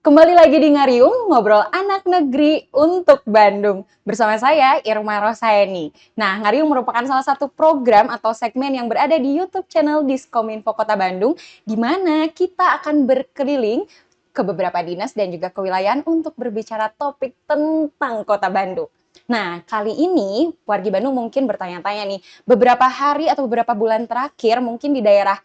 Kembali lagi di Ngariung, ngobrol anak negeri untuk Bandung. Bersama saya, Irma Rosaeni. Nah, Ngariung merupakan salah satu program atau segmen yang berada di YouTube channel Diskominfo Kota Bandung, di mana kita akan berkeliling ke beberapa dinas dan juga kewilayahan untuk berbicara topik tentang Kota Bandung. Nah, kali ini wargi Bandung mungkin bertanya-tanya nih, beberapa hari atau beberapa bulan terakhir mungkin di daerah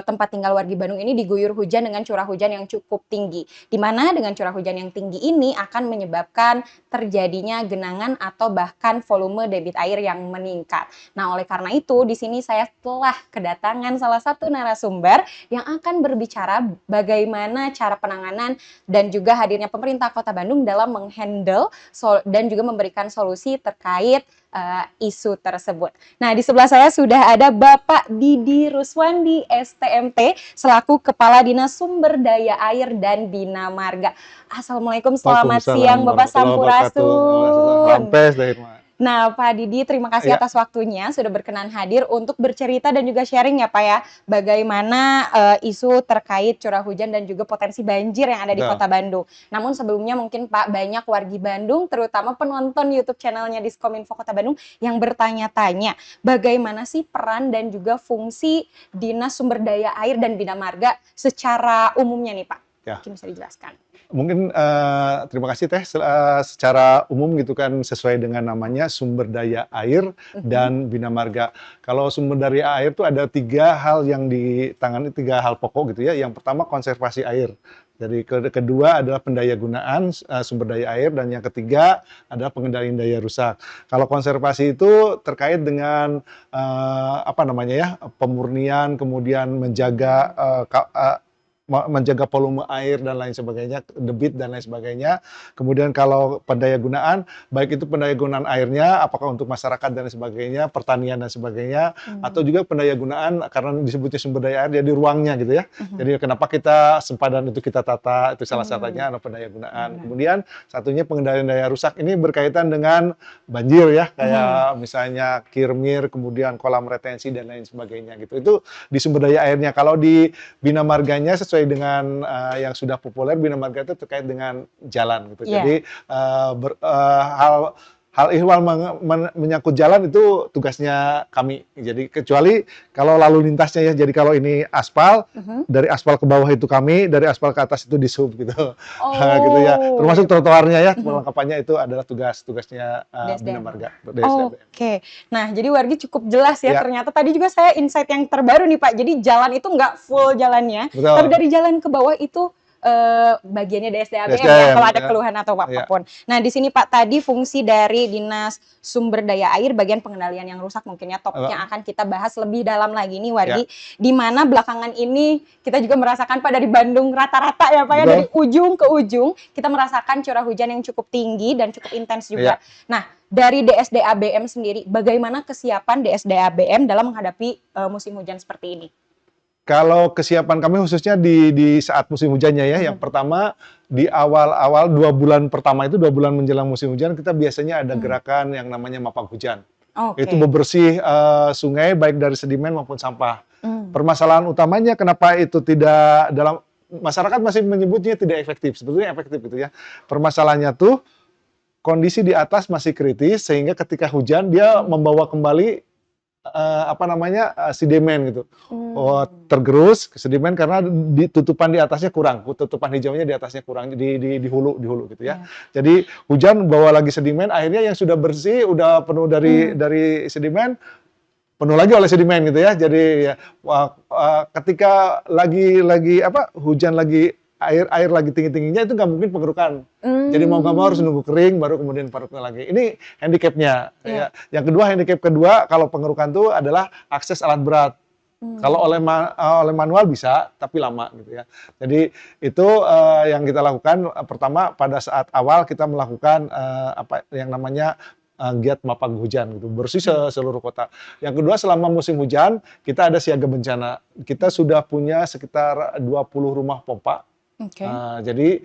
tempat tinggal wargi Bandung ini diguyur hujan dengan curah hujan yang cukup tinggi. Di mana dengan curah hujan yang tinggi ini akan menyebabkan terjadinya genangan atau bahkan volume debit air yang meningkat. Nah, oleh karena itu di sini saya telah kedatangan salah satu narasumber yang akan berbicara bagaimana cara penanganan dan juga hadirnya pemerintah Kota Bandung dalam menghandle dan juga memberikan solusi terkait isu tersebut. Nah, di sebelah saya sudah ada Bapak Didi Ruswandi, STMT, selaku Kepala Dinas Sumber Daya Air dan Bina Marga. Assalamualaikum, selamat siang Bapak Sampurasun. Nah, Pak Didi, terima kasih atas waktunya sudah berkenan hadir untuk bercerita dan juga sharing ya Pak ya, bagaimana isu terkait curah hujan dan juga potensi banjir yang ada di Kota Bandung. Namun sebelumnya mungkin Pak, banyak wargi Bandung, terutama penonton YouTube channelnya Diskominfo Kota Bandung yang bertanya-tanya, bagaimana sih peran dan juga fungsi Dinas Sumber Daya Air dan Bina Marga secara umumnya nih Pak? Mungkin bisa dijelaskan. Mungkin terima kasih Teh, secara umum gitu kan sesuai dengan namanya sumber daya air dan bina marga. Kalau sumber daya air itu ada 3 hal yang ditangani, 3 hal pokok gitu ya. Yang pertama konservasi air. Jadi kedua adalah pendayagunaan sumber daya air, dan yang ketiga adalah pengendalian daya rusak. Kalau konservasi itu terkait dengan pemurnian, kemudian menjaga volume air dan lain sebagainya, debit dan lain sebagainya. Kemudian kalau pendayagunaan, baik itu pendayagunaan airnya, apakah untuk masyarakat dan lain sebagainya, pertanian dan sebagainya, atau juga pendayagunaan karena disebutnya sumber daya air, jadi ruangnya gitu ya. Jadi kenapa kita sempadan itu kita tata, itu salah satunya adalah pendayagunaan. Kemudian satunya pengendalian daya rusak, ini berkaitan dengan banjir ya, kayak misalnya kirmir, kemudian kolam retensi dan lain sebagainya gitu. Itu di sumber daya airnya. Kalau di bina marganya sesuai dengan yang sudah populer, bina marga itu terkait dengan jalan gitu. Jadi hal ihwal menyangkut jalan itu tugasnya kami. Jadi kecuali kalau lalu lintasnya ya, jadi kalau ini aspal, dari aspal ke bawah itu kami, dari aspal ke atas itu dishub gitu. Gitu ya. Termasuk trotoarnya ya, perlengkapannya itu adalah tugasnya bina marga. Oke. Nah, jadi wargi cukup jelas ya. Ternyata tadi juga saya insight yang terbaru nih Pak. Jadi jalan itu nggak full jalannya, tapi dari jalan ke bawah itu bagiannya DSD-ABM ya, kalau ada keluhan atau apapun. Nah, di sini Pak, tadi fungsi dari Dinas Sumber Daya Air bagian pengendalian yang rusak, mungkin ya topik yang akan kita bahas lebih dalam lagi nih wargi, di mana belakangan ini kita juga merasakan Pak dari Bandung rata-rata ya Pak ya, dari ujung ke ujung kita merasakan curah hujan yang cukup tinggi dan cukup intens juga. Nah, dari DSD-ABM sendiri, bagaimana kesiapan DSD-ABM dalam menghadapi musim hujan seperti ini? Kalau kesiapan kami khususnya di saat musim hujannya ya, yang pertama di awal-awal 2 bulan pertama itu, 2 bulan menjelang musim hujan, kita biasanya ada gerakan yang namanya mapak hujan. Itu bebersih sungai baik dari sedimen maupun sampah. Permasalahan utamanya kenapa itu tidak dalam masyarakat masih menyebutnya tidak efektif, sebetulnya efektif gitu ya. Permasalahannya tuh kondisi di atas masih kritis sehingga ketika hujan dia membawa kembali sedimen gitu. Tergerus ke sedimen karena tutupan di atasnya kurang, tutupan hijaunya di atasnya kurang, di hulu gitu ya. Jadi hujan bawa lagi sedimen, akhirnya yang sudah bersih, udah penuh dari sedimen, penuh lagi oleh sedimen gitu ya. Jadi ketika hujan lagi air lagi tinggi-tingginya, itu nggak mungkin pengerukan. Jadi mau nggak mau harus nunggu kering baru kemudian parutnya lagi. Ini handicapnya. Ya. Yang handicap kedua kalau pengerukan itu adalah akses alat berat. Kalau oleh manual bisa, tapi lama gitu ya. Jadi itu yang kita lakukan. Pertama pada saat awal kita melakukan yang namanya giat mapak hujan gitu, bersih seluruh kota. Yang kedua, selama musim hujan kita ada siaga bencana. Kita sudah punya sekitar 20 rumah pompa. Jadi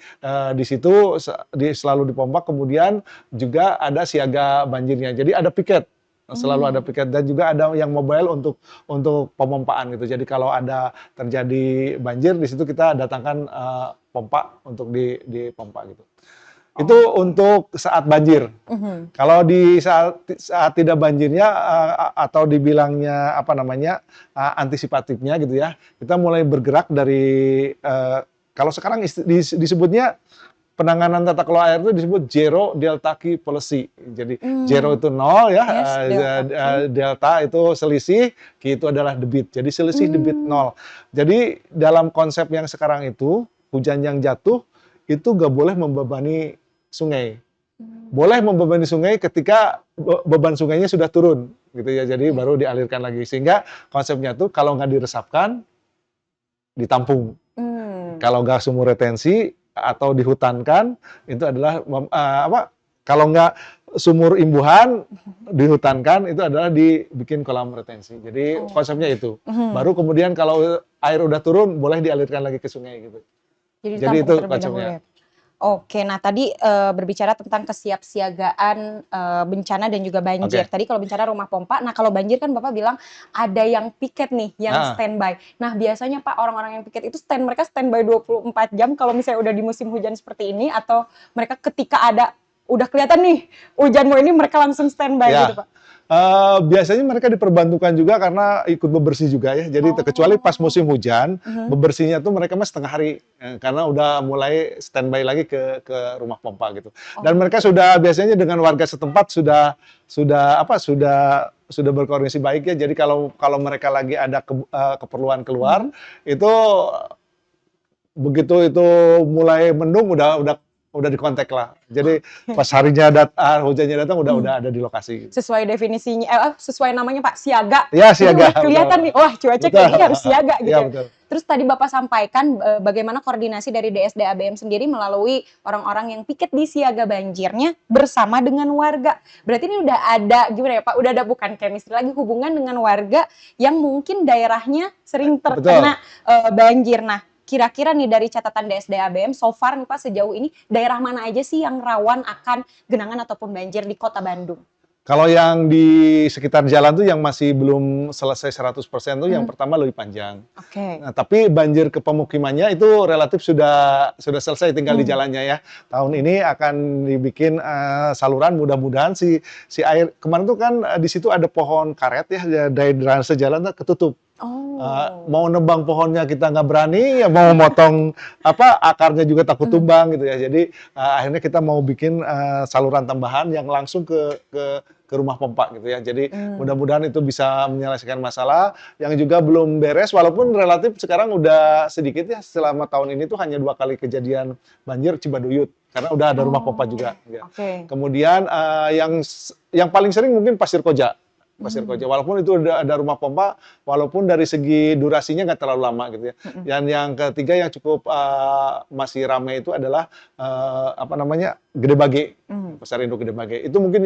di situ selalu dipompa, kemudian juga ada siaga banjirnya. Jadi ada piket, selalu ada piket, dan juga ada yang mobile untuk pemompaan gitu. Jadi kalau ada terjadi banjir di situ kita datangkan pompa untuk dipompa gitu. Itu untuk saat banjir. Kalau di saat tidak banjirnya atau dibilangnya apa namanya antisipatifnya gitu ya, kita mulai bergerak dari kalau sekarang disebutnya penanganan tata kelola air itu disebut zero delta Q policy. Jadi zero itu nol ya, Yes, delta itu selisih, Q itu adalah debit. Jadi selisih debit nol. Jadi dalam konsep yang sekarang itu hujan yang jatuh itu nggak boleh membebani sungai. Boleh membebani sungai ketika beban sungainya sudah turun, gitu ya. Jadi baru dialirkan lagi. Sehingga konsepnya tuh kalau nggak diresapkan, ditampung. Kalau nggak sumur retensi atau dihutankan, itu adalah kalau nggak sumur imbuhan dihutankan, itu adalah dibikin kolam retensi. Jadi konsepnya itu. Baru kemudian kalau air udah turun, boleh dialirkan lagi ke sungai gitu. Jadi itu konsepnya. Oke, nah tadi berbicara tentang kesiapsiagaan bencana dan juga banjir. Tadi kalau bicara rumah pompa, nah kalau banjir kan Bapak bilang ada yang piket nih, yang standby. Nah biasanya Pak, orang-orang yang piket itu mereka standby 24 jam kalau misalnya udah di musim hujan seperti ini, atau mereka ketika udah kelihatan nih hujan mau ini mereka langsung standby gitu Pak? Biasanya mereka diperbantukan juga karena ikut bebersih juga ya. Jadi kecuali pas musim hujan, bebersihnya tuh mereka mah setengah hari karena udah mulai standby lagi ke rumah pompa gitu. Dan mereka sudah biasanya dengan warga setempat sudah berkoordinasi baik ya. Jadi kalau mereka lagi ada keperluan keluar, itu begitu itu mulai mendung udah dikontak lah. Jadi pas harinya hujannya datang udah ada di lokasi. Sesuai definisinya, sesuai namanya Pak, siaga. Ya, siaga. Jadi kelihatan nih, wah cuaca kayak gini harus siaga gitu. Ya, betul. Terus tadi Bapak sampaikan bagaimana koordinasi dari DSD ABM sendiri melalui orang-orang yang piket di siaga banjirnya bersama dengan warga. Berarti ini udah ada, gimana ya Pak, udah ada bukan chemistry lagi, hubungan dengan warga yang mungkin daerahnya sering terkena banjir. Nah, kira-kira nih dari catatan DSD ABM so far nih Pak, sejauh ini daerah mana aja sih yang rawan akan genangan ataupun banjir di Kota Bandung? Kalau yang di sekitar jalan tuh yang masih belum selesai 100% tuh yang pertama Lewi Panjang. Nah, tapi banjir ke pemukimannya itu relatif sudah selesai, tinggal di jalannya ya. Tahun ini akan dibikin saluran, mudah-mudahan si air kemarin tuh kan di situ ada pohon karet ya, dari drainase jalan tuh ketutup. Mau nebang pohonnya kita nggak berani, ya mau motong akarnya juga takut tumbang gitu ya. Jadi akhirnya kita mau bikin saluran tambahan yang langsung ke rumah pompa gitu ya. Jadi mudah-mudahan itu bisa menyelesaikan masalah yang juga belum beres, walaupun relatif sekarang udah sedikit ya. Selama tahun ini tuh hanya 2 kali kejadian banjir Cibaduyut karena udah ada rumah pompa juga. Ya. Kemudian yang paling sering mungkin Pasir Koja. Walaupun itu ada rumah pompa, walaupun dari segi durasinya nggak terlalu lama gitu ya. Dan yang ketiga yang cukup masih ramai itu adalah Gede Bage, Pasar Induk Gede Bage. Itu mungkin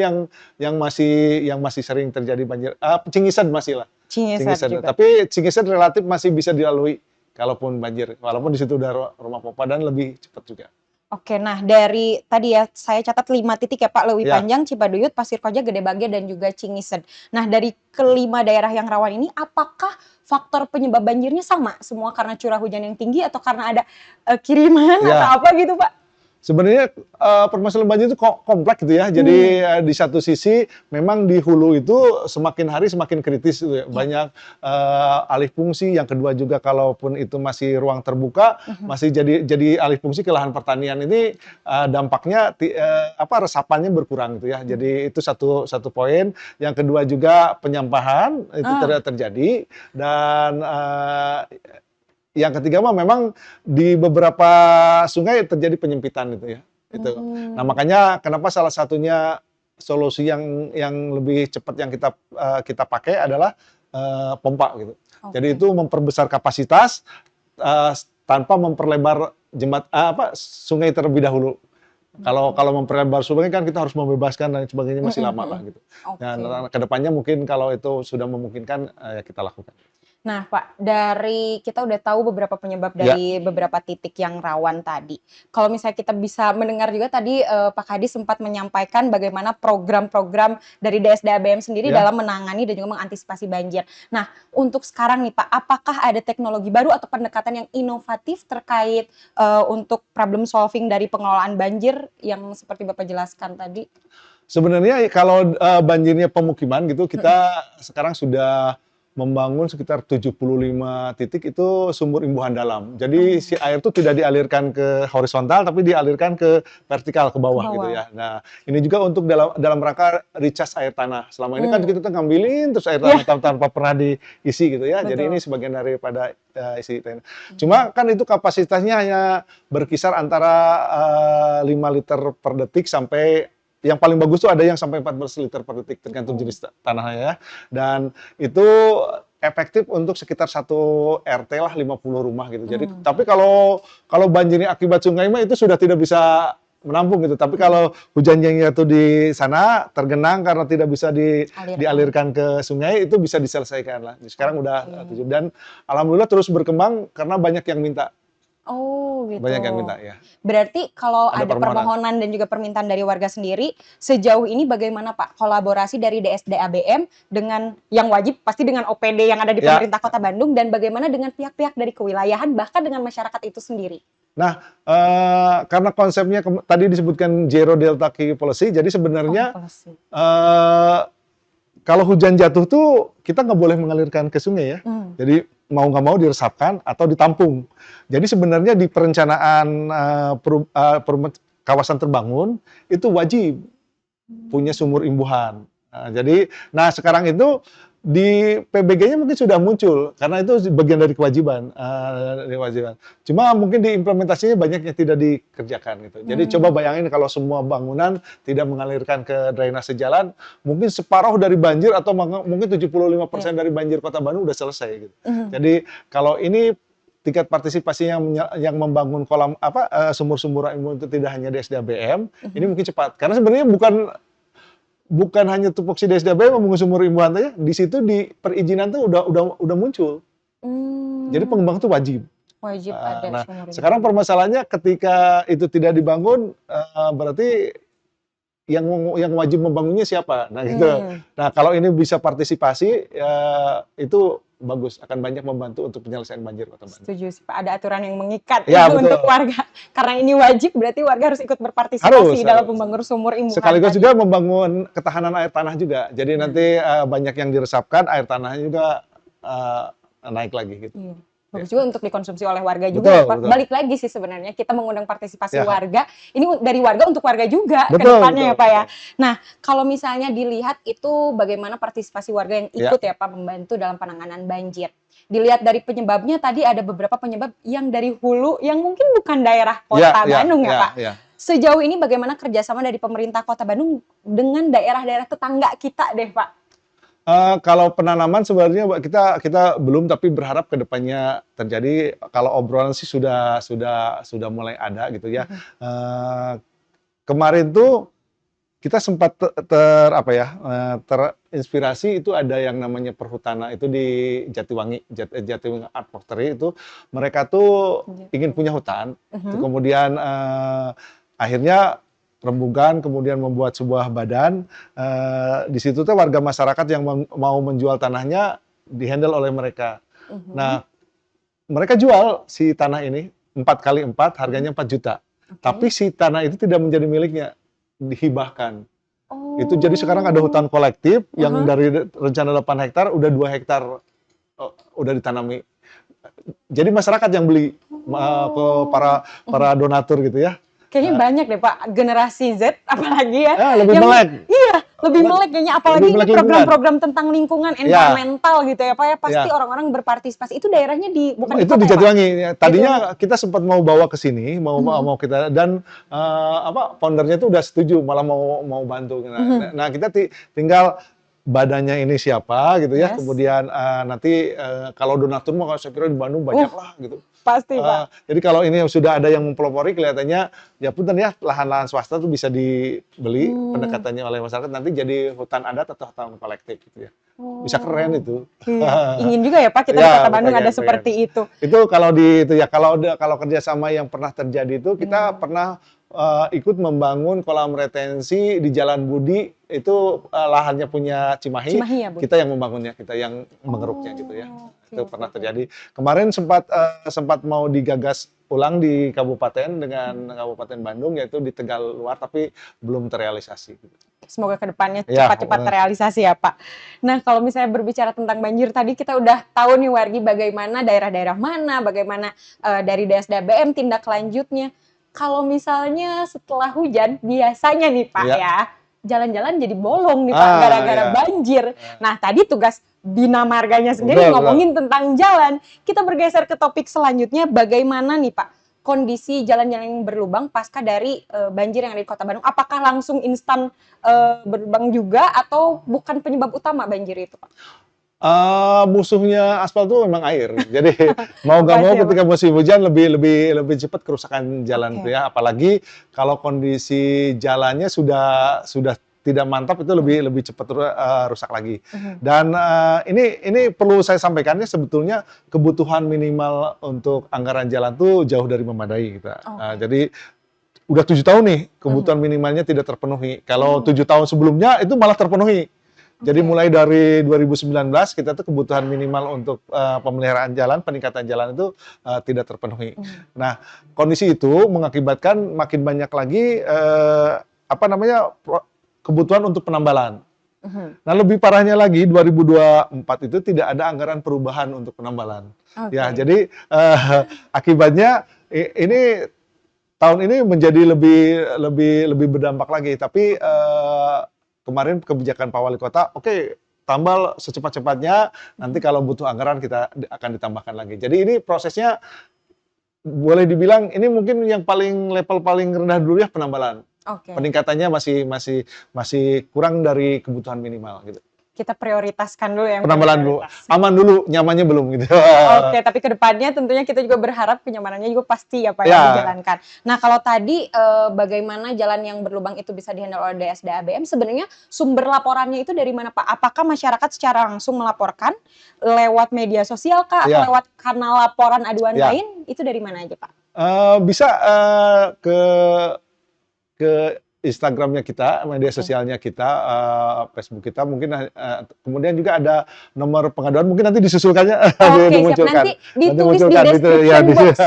yang masih sering terjadi banjir. Cingisad masih lah. Cingisad. Tapi Cingisad relatif masih bisa dilalui kalaupun banjir. Walaupun di situ udah rumah pompa dan lebih cepat juga. Oke, nah dari tadi ya saya catat 5 titik ya Pak, Lewi Panjang, Cibaduyut, Pasir Koja, Gede Bage, dan juga Cingised. Nah dari kelima daerah yang rawan ini, apakah faktor penyebab banjirnya sama? Semua karena curah hujan yang tinggi atau karena ada kiriman atau apa gitu Pak? Sebenarnya permasalahan banjir itu kompleks gitu ya. Jadi di satu sisi memang di hulu itu semakin hari semakin kritis gitu ya. Banyak alih fungsi. Yang kedua juga kalaupun itu masih ruang terbuka, masih jadi alih fungsi ke lahan pertanian ini dampaknya resapannya berkurang gitu ya. Jadi itu satu poin. Yang kedua juga penyampahan itu terjadi dan yang ketiga memang di beberapa sungai terjadi penyempitan gitu ya. Itu. Nah makanya kenapa salah satunya solusi yang lebih cepat yang kita pakai adalah pompa gitu. Jadi itu memperbesar kapasitas tanpa memperlebar sungai terlebih dahulu. Kalau memperlebar sungai kan kita harus membebaskan dan sebagainya masih lama lah gitu. Dan kedepannya mungkin kalau itu sudah memungkinkan ya kita lakukan. Nah, Pak, dari kita udah tahu beberapa penyebab Ya, dari beberapa titik yang rawan tadi. Kalau misalnya kita bisa mendengar juga tadi Pak Kadi sempat menyampaikan bagaimana program-program dari DSD-ABM sendiri ya. dalam menangani dan juga mengantisipasi banjir. Nah, untuk sekarang nih Pak, apakah ada teknologi baru atau pendekatan yang inovatif terkait untuk problem solving dari pengelolaan banjir yang seperti Bapak jelaskan tadi? Sebenarnya kalau banjirnya pemukiman gitu, Mhm. kita sekarang sudah membangun sekitar 75 titik itu sumur imbuhan dalam. Jadi si Oh, air itu tidak dialirkan ke horizontal, tapi dialirkan ke vertikal ke ke bawah gitu bawah. ya. Nah, ini juga untuk dalam rangka recharge air tanah. Selama ini kan Hmm. kita tuh ngambilin terus air Iya, tanah tanpa pernah diisi gitu ya. Jadi betul. ini sebagian daripada isi tanah. Hmm. Cuma kan itu kapasitasnya hanya berkisar antara 5 liter per detik sampai yang paling bagus tuh ada yang sampai 14 liter per detik tergantung Oh. jenis tanahnya ya. Dan itu efektif untuk sekitar 1 RT lah 50 rumah gitu. Jadi Hmm. tapi kalau banjirnya akibat sungai mah itu sudah tidak bisa menampung gitu. Tapi Mhm. kalau hujannya itu di sana tergenang karena tidak bisa Alirkan. dialirkan ke sungai itu bisa diselesaikan lah. Sekarang udah Oke. 7 dan alhamdulillah terus berkembang karena banyak yang minta. Oh, Banyak yang gitu. minta ya. Berarti kalau Ada ada permohonan. permohonan dan juga permintaan dari warga sendiri, sejauh ini bagaimana Pak kolaborasi dari DSD-ABM dengan yang wajib pasti dengan OPD yang ada di Ya. pemerintah Kota Bandung dan bagaimana dengan pihak-pihak dari kewilayahan bahkan dengan masyarakat itu sendiri? Nah, karena konsepnya tadi disebutkan Zero Delta Key Policy, jadi Oh, sebenarnya policy. eee, kalau hujan jatuh tuh kita nggak boleh mengalirkan ke sungai ya. Hmm. Jadi mau nggak mau diresapkan atau ditampung. Jadi sebenarnya di perencanaan kawasan terbangun itu wajib punya sumur imbuhan. Nah sekarang itu di PBG-nya mungkin sudah muncul karena itu bagian dari kewajiban, Cuma mungkin di implementasinya banyak yang tidak dikerjakan gitu. Jadi coba Hmm. bayangin kalau semua bangunan tidak mengalirkan ke drainase jalan, mungkin separuh dari banjir atau mungkin 75% Iya. dari banjir Kota Bandung udah selesai gitu. Mhm. Jadi kalau ini tingkat partisipasi yang membangun sumur-sumur itu tidak hanya di SDABM, ini Mhm. mungkin cepat. Karena sebenarnya bukan hanya tupoksi DSDABM membangun sumur imbuhan saja, di situ di perizinan tuh udah muncul. Jadi Mmm. pengembang tuh wajib. Wajib ada Nah, sumur sekarang hidup. permasalahannya ketika itu tidak dibangun, berarti yang wajib membangunnya siapa? Nah gitu. Mmm. Nah kalau ini bisa partisipasi, itu bagus, akan banyak membantu untuk penyelesaian banjir Kota Bandung. Setuju sih, Pak, ada aturan yang mengikat Ya untuk betul, warga. Karena ini wajib, berarti warga harus ikut harus berpartisipasi dalam harus. membangun sumur imbuhan Sekaligus tadi. juga membangun ketahanan air tanah juga. Jadi Nah, nanti, banyak yang diresapkan, air tanahnya juga, naik lagi gitu. iya. Ya. Bagus juga untuk dikonsumsi oleh warga juga Betul ya, Pak. betul. Balik lagi sih sebenarnya, kita mengundang partisipasi Ya, warga, ini dari warga untuk warga juga ke betul depannya betul ya, Pak, ya. betul. Nah, kalau misalnya dilihat itu bagaimana partisipasi warga yang Ya ikut ya, Pak, membantu dalam penanganan banjir. Dilihat dari penyebabnya tadi ada beberapa penyebab yang dari hulu yang mungkin bukan daerah ya Kota ya Bandung ya, ya Pak. ya. Sejauh ini bagaimana kerjasama dari pemerintah Kota Bandung dengan daerah-daerah tetangga kita deh, Pak? Kalau penanaman sebenarnya kita belum, tapi berharap ke depannya terjadi. Kalau obrolan sih sudah mulai ada gitu ya. Mhm. Eee, Kemarin tuh kita sempat terinspirasi itu ada yang namanya Perhutana itu di Jatiwangi, Jatiwangi Art Factory itu mereka tuh ingin punya hutan, itu Mhm. kemudian, akhirnya rembugan, kemudian membuat sebuah badan, di situ tuh warga masyarakat yang mau menjual tanahnya di-handle oleh mereka. Mhm. Nah, mereka jual si tanah ini 4 kali 4 harganya 4 juta. Oke. Tapi si tanah itu tidak menjadi miliknya, dihibahkan. Itu jadi sekarang ada Oh. hutan kolektif yang Aha. dari rencana 8 hektar udah 2 hektar, udah ditanami. Jadi masyarakat yang beli, ke Oh. para Mhm. para donatur gitu ya. Kayaknya Eee, banyak deh, Pak, generasi Z apalagi ya, Lebih yang melek, iya, lebih melek kayaknya, lebih apalagi ini melek lingkungan. program-program tentang lingkungan, Ya, environmental gitu ya, Pak, ya, pasti ya. orang-orang berpartisipasi. Itu daerahnya bukan di Itu kota di ya, Pak? Jatiwangi. Ya, Jatiwangi? tadinya kita sempat mau bawa ke sini, Mhm. mau kita dan, foundernya tuh udah setuju, malah mau bantu. Mhm. Nah kita tinggal badannya ini siapa gitu ya, Yes. kemudian, nanti, kalau donatur mah saya kira di Bandung banyak lah gitu. Pasti, Pak. Jadi kalau ini sudah ada yang mempelopori kelihatannya, ya punten ya, lahan-lahan swasta tuh bisa dibeli pendekatannya oleh masyarakat nanti jadi hutan adat atau hutan kolektif gitu ya. Bisa keren itu. Iya. Ingin juga ya Pak kita di Ya, Kota Bandung ada pengen. seperti itu. Itu kalau di itu ya kalau kerjasama yang pernah terjadi itu kita pernah ikut membangun kolam retensi di Jalan Budi itu lahannya punya Cimahi, Cimahi ya, Bu? kita yang membangunnya, kita yang mengeruknya gitu ya. Itu Oke, pernah oke. terjadi. Kemarin sempat mau digagas ulang di kabupaten dengan Kabupaten Bandung yaitu di Tegal Luar tapi belum terrealisasi. Gitu. Semoga kedepannya Ya, cepat-cepat terrealisasi ya Pak. Nah kalau misalnya berbicara tentang banjir tadi kita udah tahu nih Wargi bagaimana daerah-daerah mana, bagaimana dari DSDBM tindak lanjutnya. Kalau misalnya setelah hujan biasanya nih Pak Iya. ya jalan-jalan jadi bolong nih Pak gara-gara Iya. banjir. Nah tadi tugas Bina Marganya sendiri Betul, ngomongin tentang jalan. Kita bergeser ke topik selanjutnya bagaimana nih Pak kondisi jalan-jalan yang berlubang pasca dari banjir yang ada di Kota Bandung. Apakah langsung instan berlubang juga atau bukan penyebab utama banjir itu, Pak? Musuhnya aspal itu memang air. Jadi mau nggak mau Pasti ya, Pak. ketika musim hujan lebih cepat kerusakan jalan Oke. itu ya. Apalagi kalau kondisi jalannya sudah tidak mantap itu lebih cepat rusak lagi. Dan ini perlu saya sampaikannya sebetulnya kebutuhan minimal untuk anggaran jalan tuh jauh dari memadai kita. Jadi udah 7 tahun nih kebutuhan minimalnya tidak terpenuhi. Kalau 7 tahun sebelumnya itu malah terpenuhi. Jadi mulai dari 2019 kita tuh kebutuhan minimal untuk pemeliharaan jalan, peningkatan jalan itu tidak terpenuhi. Nah, kondisi itu mengakibatkan makin banyak lagi kebutuhan untuk penambalan. Nah, lebih parahnya lagi 2024 itu tidak ada anggaran perubahan untuk penambalan. Ya, jadi akibatnya ini tahun ini menjadi lebih berdampak lagi. Tapi kemarin kebijakan Pak Wali Kota, oke, tambal secepat-cepatnya, nanti kalau butuh anggaran kita akan ditambahkan lagi. Jadi ini prosesnya boleh dibilang ini mungkin yang level paling rendah dulu ya penambalan. Peningkatannya masih kurang dari kebutuhan minimal gitu. Kita prioritaskan dulu yang Penambalan dulu, aman dulu, nyamannya belum gitu. Oke, tapi kedepannya tentunya kita juga berharap kenyamanannya juga pasti ya Pak yang dijalankan. Nah kalau tadi bagaimana jalan yang berlubang itu bisa dihandle oleh DSDABM, sebenarnya sumber laporannya itu dari mana Pak? Apakah masyarakat secara langsung melaporkan lewat media sosial kah atau lewat kanal laporan aduan lain? Itu dari mana aja Pak? Bisa ke Instagramnya kita, media sosialnya kita, Facebook kita, mungkin kemudian juga ada nomor pengaduan, mungkin nanti disusulkannya, dimunculkan. Nanti ditulis di description box,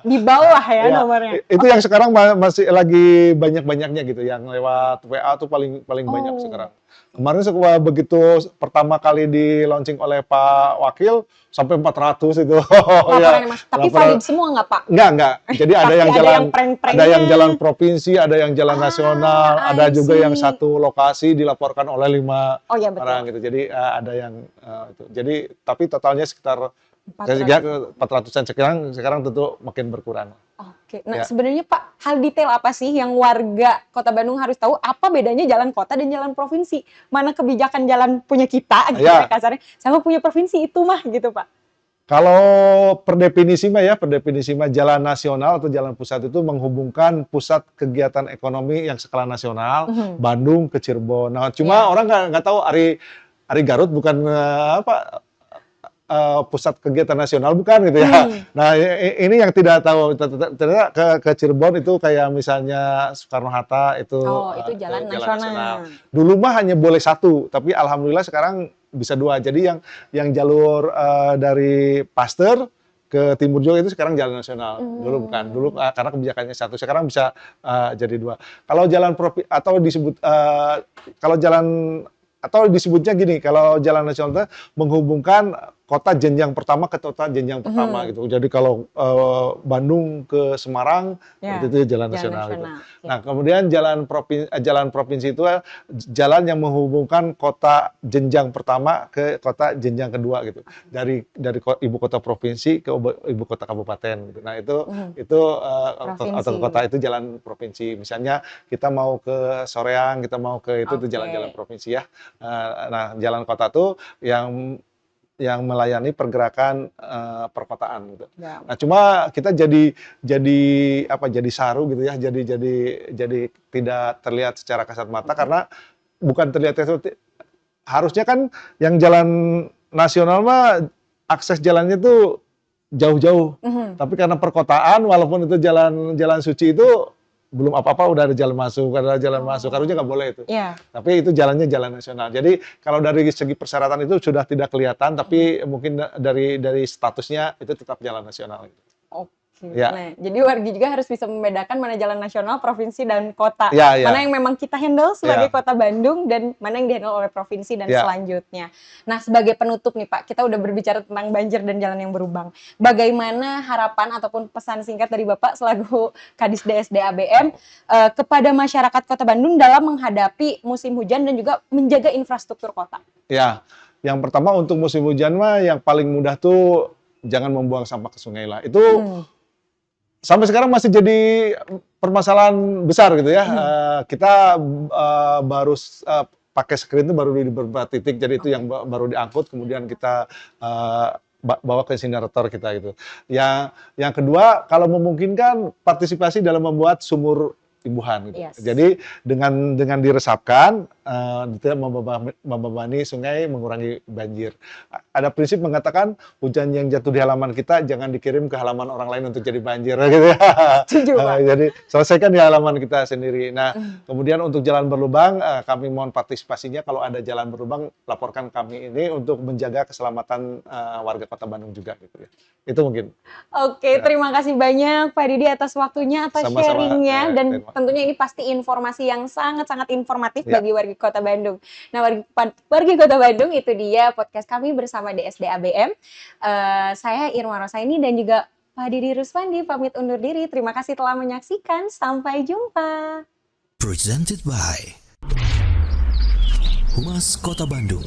di bawah ya nomornya. Itu yang sekarang masih lagi banyak-banyaknya gitu, yang lewat WA tuh paling banyak sekarang. Kemarin begitu pertama kali di launching oleh Pak Wakil, sampai 400 itu. Laporannya Mas, tapi valid semua nggak Pak? Enggak. Jadi ada yang jalan provinsi, ada yang jalan nasional, ada juga yang satu lokasi dilaporkan oleh 5 orang gitu. Jadi ada yang itu. Jadi tapi totalnya sekitar 400-an sekarang tentu makin berkurang. Oke. Nah, sebenarnya Pak, hal detail apa sih yang warga Kota Bandung harus tahu? Apa bedanya jalan kota dan jalan provinsi? Mana kebijakan jalan punya kita gitu kasarnya, sama punya provinsi itu mah gitu, Pak. Kalau per definisi mah jalan nasional atau jalan pusat itu menghubungkan pusat kegiatan ekonomi yang skala nasional, Bandung ke Cirebon. Nah, cuma orang nggak tahu Ari Garut bukan pusat kegiatan nasional bukan gitu ya. Nah, ini yang tidak tahu. Ternyata ke Cirebon itu kayak misalnya Soekarno-Hatta itu jalan nasional. Dulu mah hanya boleh satu, tapi alhamdulillah sekarang bisa 2. Jadi yang jalur dari Pasteur ke Timur juga itu sekarang jalan nasional. Dulu bukan. Dulu karena kebijakannya satu, sekarang bisa jadi 2. Kalau jalan disebutnya gini, kalau jalan nasional itu menghubungkan kota jenjang pertama ke kota jenjang pertama gitu. Jadi kalau Bandung ke Semarang itu jalan nasional gitu. Nah, kemudian jalan provinsi itu jalan yang menghubungkan kota jenjang pertama ke kota jenjang kedua gitu. Dari ibu kota provinsi ke ibu kota kabupaten gitu. Nah, itu atau kota itu jalan provinsi. Misalnya kita mau ke Soreang, kita mau ke itu jalan-jalan provinsi ya. Nah, jalan kota tuh yang yang melayani pergerakan perkotaan gitu. Ya. Nah, cuma kita jadi saru gitu ya, jadi tidak terlihat secara kasat mata karena bukan terlihat harusnya kan yang jalan nasional mah akses jalannya tuh jauh-jauh. Tapi karena perkotaan walaupun itu jalan suci itu belum apa-apa udah ada jalan masuk, harusnya nggak boleh itu. Iya. Tapi itu jalannya jalan nasional. Jadi kalau dari segi persyaratan itu sudah tidak kelihatan, tapi mungkin dari statusnya itu tetap jalan nasional. Oke. Ya. Nah, jadi wargi juga harus bisa membedakan mana jalan nasional, provinsi, dan kota. Ya, ya. Mana yang memang kita handle sebagai Ya. Kota Bandung dan mana yang dihandle oleh provinsi dan Ya. selanjutnya. Nah, sebagai penutup nih Pak, kita udah berbicara tentang banjir dan jalan yang berlubang. Bagaimana harapan ataupun pesan singkat dari Bapak selaku Kadis DSD ABM kepada masyarakat Kota Bandung dalam menghadapi musim hujan dan juga menjaga infrastruktur kota? Ya, yang pertama untuk musim hujan mah yang paling mudah tuh jangan membuang sampah ke sungai lah. Itu sampai sekarang masih jadi permasalahan besar gitu ya. Kita baru pakai screen itu baru di beberapa titik, jadi itu yang baru diangkut, kemudian kita bawa ke insinerator kita gitu. Yang kedua, kalau memungkinkan partisipasi dalam membuat sumur imbuhan gitu. Yes. Jadi dengan diresapkan tidak membebani sungai, mengurangi banjir. Ada prinsip mengatakan hujan yang jatuh di halaman kita jangan dikirim ke halaman orang lain untuk jadi banjir gitu ya. Setuju, Pak. Jadi selesaikan di halaman kita sendiri. Nah, kemudian untuk jalan berlubang kami mohon partisipasinya, kalau ada jalan berlubang laporkan kami ini untuk menjaga keselamatan warga Kota Bandung juga gitu ya. Itu mungkin. Oke, terima kasih banyak Pak Didi atas waktunya, atas Sama-sama. sharingnya, Ya, dan terima. tentunya ini pasti informasi yang sangat-sangat informatif Ya. bagi warga Kota Bandung. Nah, warga Kota Bandung, itu dia podcast kami bersama DSD ABM. Saya Irma Rosaini dan juga Pak Didi Ruswandi pamit undur diri. Terima kasih telah menyaksikan. Sampai jumpa. Presented by Humas Kota Bandung.